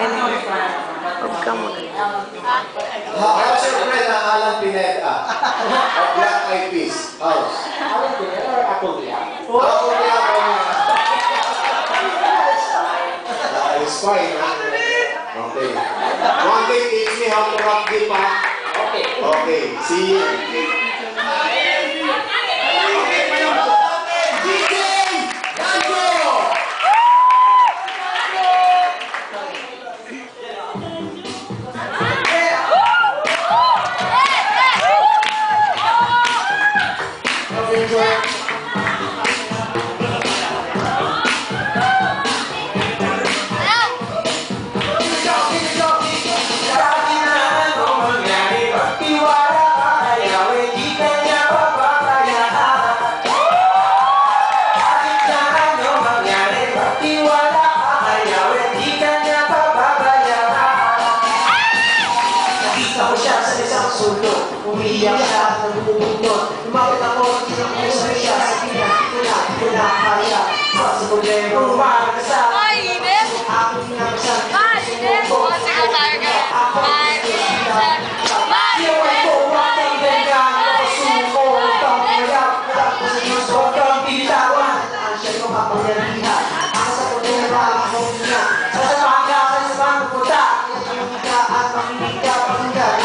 Huwag ka muna. How's your friend na Alan Pineda? Of Black Eyed Peas? How's? Alan Pineda or Apple Black? Apple Black ba niya? It's fine, ha? Okay. One day, teach me how to rock the ha? Okay. Okay, see you. Umiiyak siya at nagbubugnot. Lumapit ako, tinakbusan siya sa pinakaya. Sa problema, umaga ka sa aking pinapasan. Iyawan ko, watang benga, napasuko, upang mayap, matapos sa Diyos, huwag kang bitawan. Ang siya yung kapangyarihan. Ako sa problema, ako niya. Sasamahan ka, sasamahan mo punta. Iyawan ka at makinig ka, pakinggan.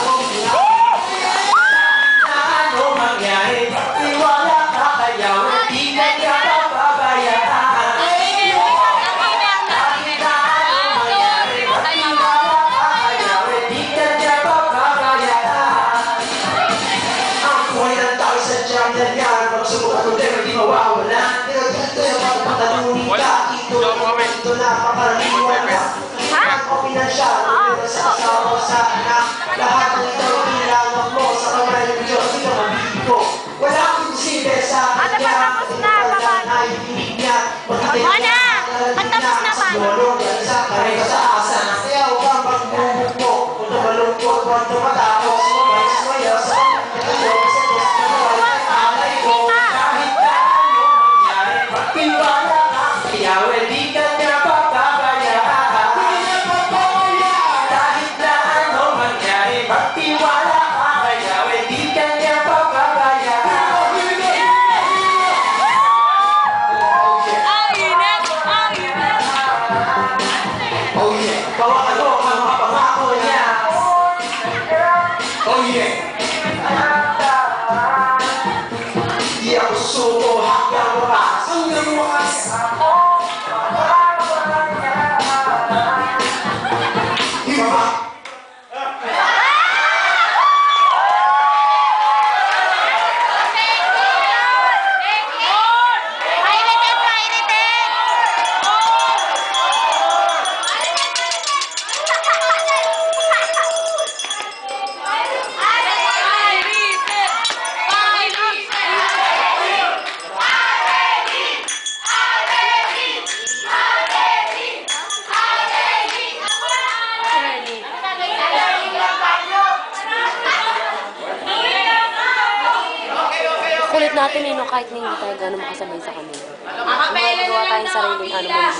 Kulit natin no, kahit hindi tayo gano'ng makasabay sa kanila. Magawa tayong sariling ano mo.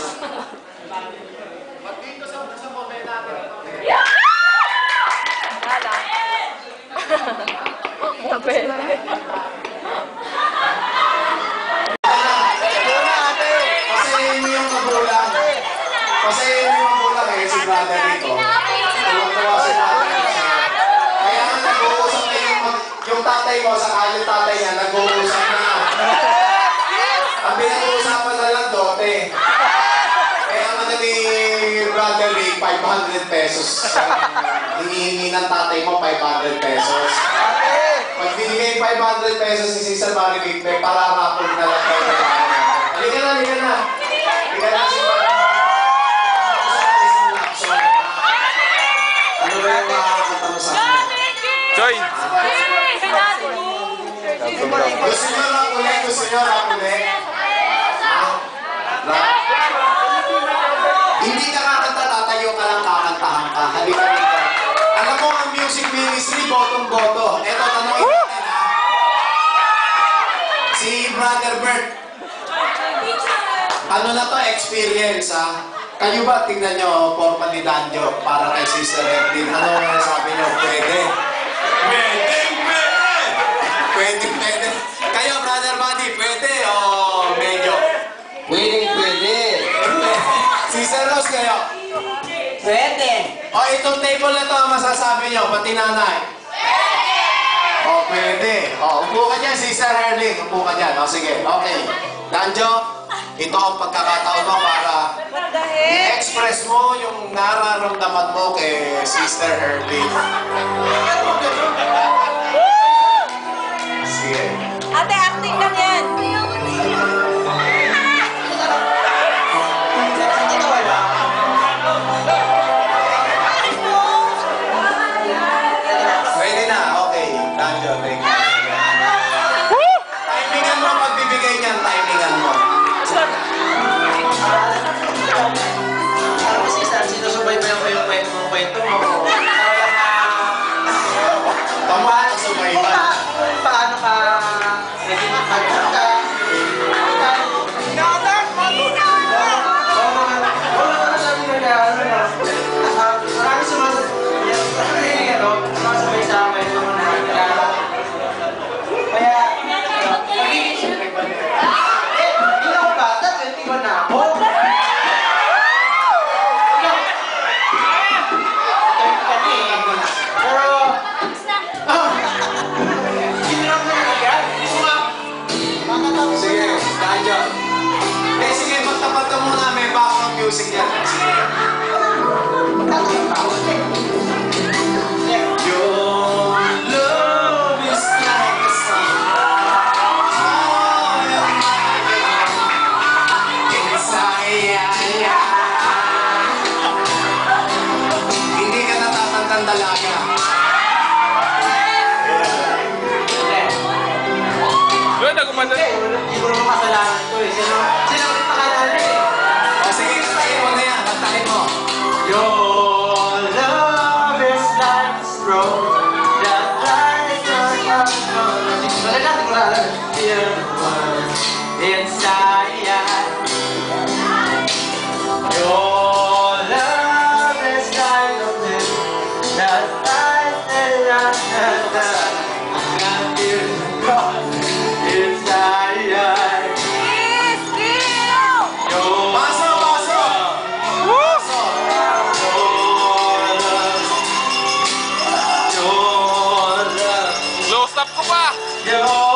Pasayin mo yung magulang. Pasayin mo yung magulang eh, si brother dito. Tuwang-tuwa si brother. Kaya nga nag-uusap na yung tatay mo, sa kalit tatay niya, nag-uusap na. Ang pinag-uusapan na lang dote. Kaya nga na ni brother Rick, 500 pesos. Hinihingi ng tatay mo, 500 pesos. Pag binigay 500 pesos si Sister Maribik, may pararapog na lang tayo. Halika na, halika na. Halika na si ano ba yung makakata mo sa akin? Joy! Gusto nyo rapulit? Gusto nyo rapulit? Hindi ka kakanta, tatayo ka lang, kakantahan ka. Halika dito. Alam mo, ang music ministry, botong-boto. Eto, tanongin natin ha. Si Brother Bert. Ano na to, experience ha? Kayo ba, tingnan nyo, formal ni Danjo para kay Sister Evelyn. Ano ang sabi nyo? Pwede? Pwede! Pwede, pwede. Kayo, Brother Buddy, pwede o medyo? Pwede. Sister Rose, kayo? Pwede. O, itong table na to, masasabi nyo, pati nanay? Pwede! O, pwede. O, upo ka dyan, Sister Erling. Upo ka dyan. O, sige. Okay. Danjo, ito ang pagkakataon mo para i-express mo yung nararamdaman mo kay Sister Erling. Sige. Ate, acting lang yan. Pwede na. Okay. Danjo, thank you. Timingan mo pagbibigay niyan. Timingan mo. Alam mo, sister, sinusubaybayan ko yung kwento mo. Tama ka sa bayban. Paano ka naging magkaka? Sige, Danjo. Eh, sige, magtapat ka muna. May background music yan. Sige. Your love is like a song. Oh, your mind inside. Hindi ka natatandang dalaga. Hindi ko naman kasalanan ito eh. Sino ulit pakalanan eh? O, sige, kantahin mo na yan. Kantahin mo. Your love is like a stroke that lights your heart. Wala natin kung alam. Your love inside. Your love is like a flame that lights the night. Paso, paso. Paso. Close up ko pa! Your